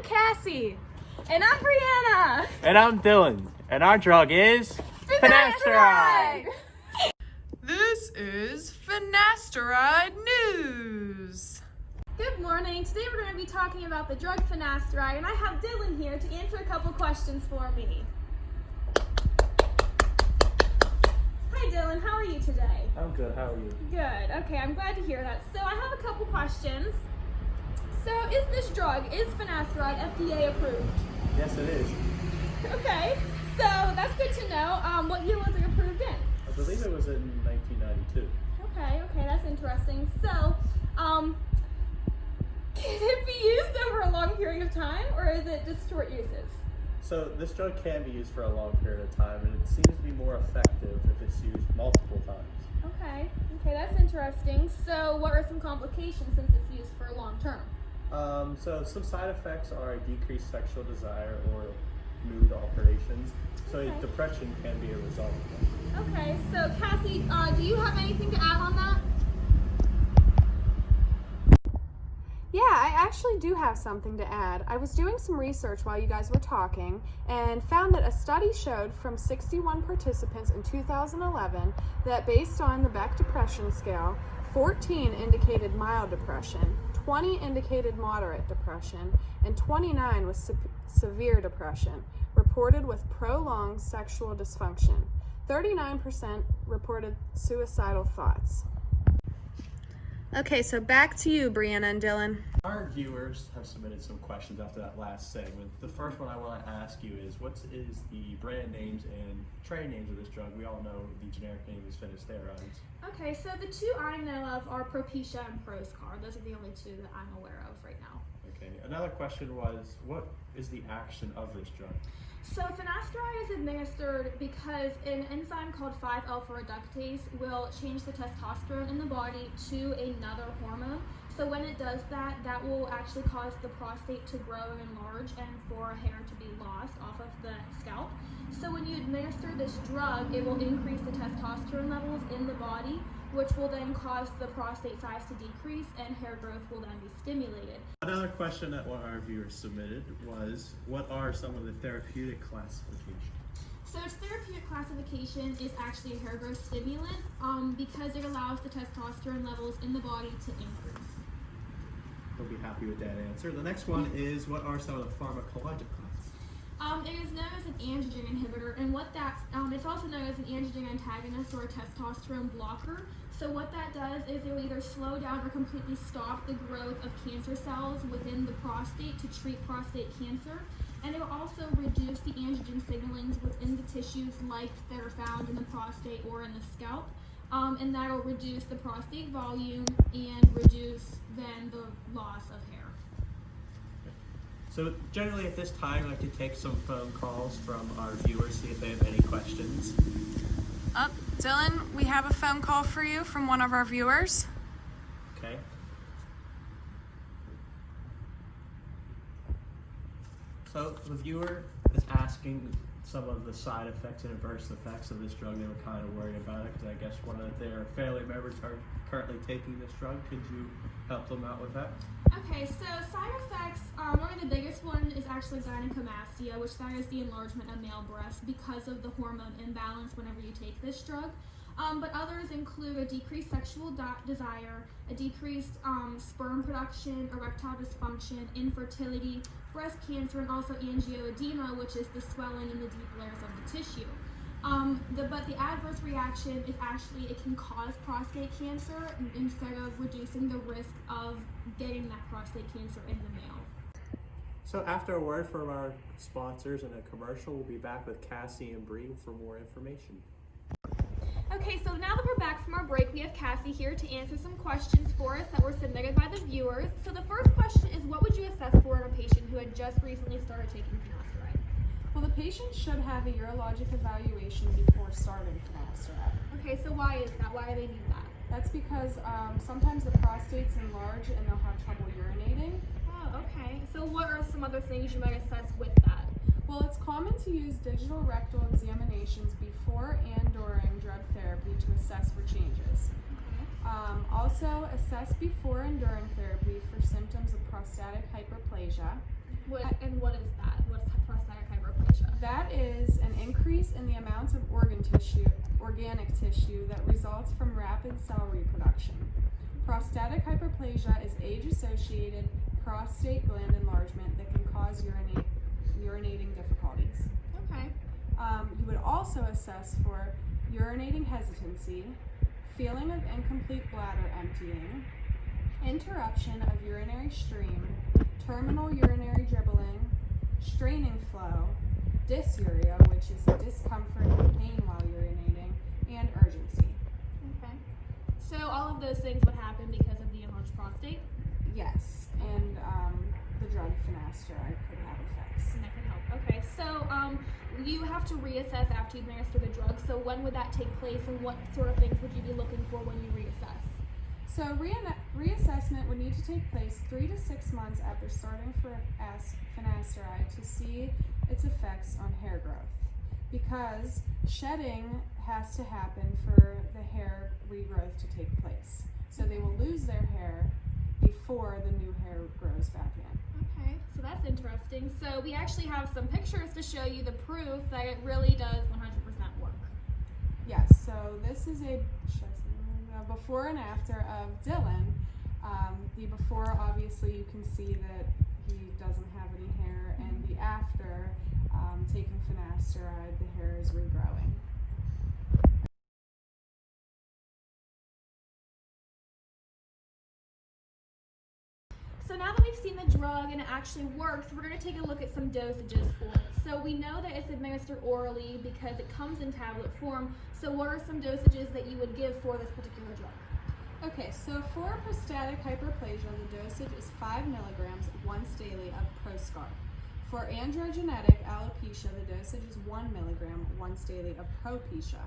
Cassie. And I'm Brianna. And I'm Dylan. And our drug is Finasteride. This is Finasteride News. Good morning. Today we're going to be talking about the drug finasteride, and I have Dylan here to answer a couple questions for me. Hi Dylan, how are you today? I'm good. How are you? Good. Okay, I'm glad to hear that. So I have a couple questions. So is this drug, is finasteride FDA approved? Yes, it is. Okay, so that's good to know. What year was it approved in? I believe it was in 1992. Okay, that's interesting. So, can it be used over a long period of time, or is it just short uses? So this drug can be used for a long period of time, and it seems to be more effective if it's used multiple times. Okay, that's interesting. So what are some complications since it's used for long term? So some side effects are a decreased sexual desire or mood alterations. So Okay. depression can be a result of that. Okay, so Cassie, do you have anything to add on that? Yeah, I actually do have something to add. I was doing some research while you guys were talking and found that a study showed from 61 participants in 2011 that based on the Beck Depression Scale, 14 indicated mild depression, 20 indicated moderate depression, and 29 was severe depression, reported with prolonged sexual dysfunction. 39% reported suicidal thoughts. Okay, so back to you, Brianna and Dylan. Our viewers have submitted some questions after that last segment. The first one I want to ask you is, what is the brand names and trade names of this drug? We all know the generic name is Finasterides. Okay, so the two I know of are Propecia and Proscar. Those are the only two that I'm aware of right now. Okay. Another question was, what is the action of this drug? So finasteride is administered because an enzyme called 5-alpha reductase will change the testosterone in the body to another hormone. So when it does that, that will actually cause the prostate to grow and enlarge and for hair to be lost off of the scalp. So when you administer this drug, it will increase the testosterone levels in the body, which will then cause the prostate size to decrease and hair growth will then be stimulated. Another question that one of our viewers submitted was, what are some of the therapeutic classifications? So its therapeutic classification is actually a hair growth stimulant because it allows the testosterone levels in the body to increase. We'll be happy with that answer. The next one is, what are some of the pharmacologic classes? It is known as an androgen inhibitor, and what that it's also known as an androgen antagonist or a testosterone blocker. So what that does is it will either slow down or completely stop the growth of cancer cells within the prostate to treat prostate cancer, and it will also reduce the androgen signalings within the tissues that are found in the prostate or in the scalp, and that will reduce the prostate volume and reduce then the loss of hair. So generally at this time, I'd like to take some phone calls from our viewers, see if they have any questions. Dylan, we have a phone call for you from one of our viewers. Okay. So the viewer is asking some of the side effects and adverse effects of this drug. They were kind of worried about it because I guess one of their family members are currently taking this drug. Could you help them out with that? Okay, so side effects, one of the biggest one is actually gynecomastia, which that is the enlargement of male breasts because of the hormone imbalance whenever you take this drug. But others include a decreased sexual desire, a decreased sperm production, erectile dysfunction, infertility, breast cancer, and also angioedema, which is the swelling in the deep layers of the tissue. But the adverse reaction is actually, it can cause prostate cancer instead of reducing the risk of getting that prostate cancer in the male. So after a word from our sponsors and a commercial, we'll be back with Cassie and Bree for more information. Okay, so now that we're back from our break, we have Cassie here to answer some questions for us that were submitted by the viewers. So the first question is, what would you assess for in a patient who had just recently started taking finasteride? Well, the patient should have a urologic evaluation before starting finasteride. Okay, so why is that? Why do they need that? That's because sometimes the prostate's enlarged and they'll have trouble urinating. Oh, okay. So what are some other things you might assess with that? Well, it's common to use digital rectal examinations before and during drug therapy to assess for changes. Also, assess before and during therapy for symptoms of prostatic hyperplasia. What is that? What's prostatic hyperplasia? That is an increase in the amount of organic tissue that results from rapid cell reproduction. Prostatic hyperplasia is age-associated prostate gland enlargement that can cause urinating difficulties. Okay. You would also assess for urinating hesitancy, feeling of incomplete bladder emptying, interruption of urinary stream, terminal urinary dribbling, straining flow, dysuria, which is discomfort and pain while urinating, and urgency. Okay. So all of those things would happen because of the enlarged prostate? Yes, and the drug finasteride could have effects. And that could help. Okay, so you have to reassess after you administer the drug. So when would that take place, and what sort of things would you be looking for when you reassess? So reassessment would need to take place 3 to 6 months after starting finasteride to see its effects on hair growth, because shedding has to happen for the hair regrowth to take place. So they will lose their hair before the new hair grows back in. Okay, so that's interesting. So we actually have some pictures to show you the proof that it really does 100% work. Yes, so this is a before and after of Dylan. The before, obviously, you can see that he doesn't have any hair, and the after, taking finasteride, the hair is regrowing. So now that we've seen the drug and it actually works, we're going to take a look at some dosages for it. So we know that it's administered orally because it comes in tablet form. So what are some dosages that you would give for this particular drug? Okay, so for prostatic hyperplasia, the dosage is 5 milligrams once daily of Proscar. For androgenetic alopecia, the dosage is 1 milligram once daily of Propecia.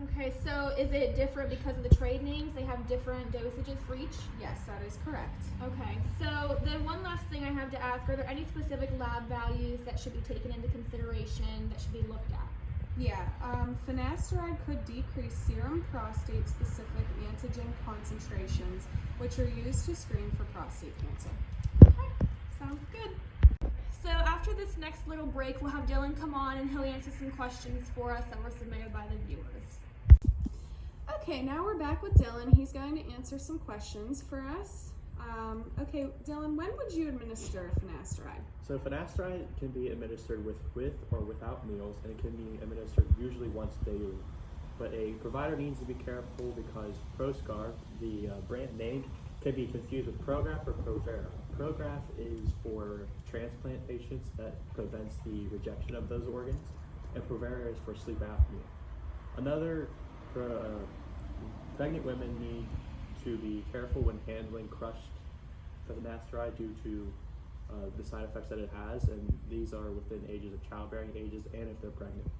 Okay, so is it different because of the trade names? They have different dosages for each? Yes, that is correct. Okay, so then one last thing I have to ask, are there any specific lab values that should be taken into consideration that should be looked at? Yeah, finasteride could decrease serum prostate-specific antigen concentrations, which are used to screen for prostate cancer. Okay, sounds good. So after this next little break, we'll have Dylan come on and he'll answer some questions for us that were submitted by the viewers. Okay, now we're back with Dylan. He's going to answer some questions for us. Okay, Dylan, when would you administer finasteride? So finasteride can be administered with or without meals, and it can be administered usually once daily. But a provider needs to be careful because Proscar, the brand name, can be confused with Prograf or Provera. Prograf is for transplant patients that prevents the rejection of those organs, and Provera is for sleep apnea. Pregnant women need to be careful when handling crushed finasteride due to the side effects that it has, and these are within ages of childbearing ages and if they're pregnant.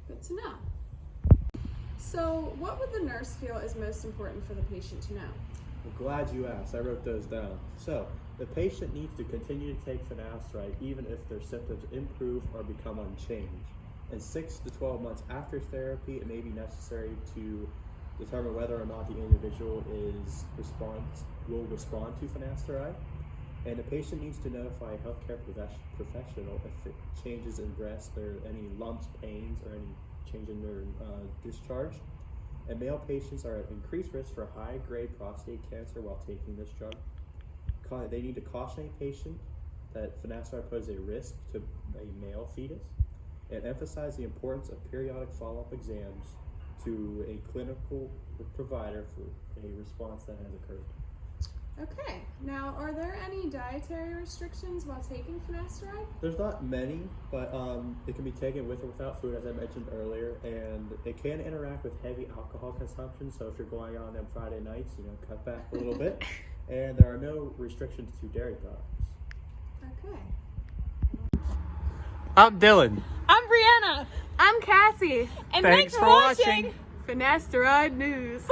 Good to know. So what would the nurse feel is most important for the patient to know? I'm glad you asked. I wrote those down. So the patient needs to continue to take finasteride even if their symptoms improve or become unchanged. And 6 to 12 months after therapy, it may be necessary to determine whether or not the individual will respond to finasteride. And the patient needs to notify a healthcare professional if it changes in breast, there are any lumps, pains, or any change in their discharge. And male patients are at increased risk for high-grade prostate cancer while taking this drug. They need to caution a patient that finasteride poses a risk to a male fetus, and emphasize the importance of periodic follow-up exams to a clinical provider for a response that has occurred. Okay, now are there any dietary restrictions while taking finasteride? There's not many, but it can be taken with or without food, as I mentioned earlier, and it can interact with heavy alcohol consumption, so if you're going on them Friday nights, cut back a little bit. And there are no restrictions to dairy products. Okay. I'm Dylan. I'm Brianna. I'm Cassie. And Thanks for watching Finasteride News.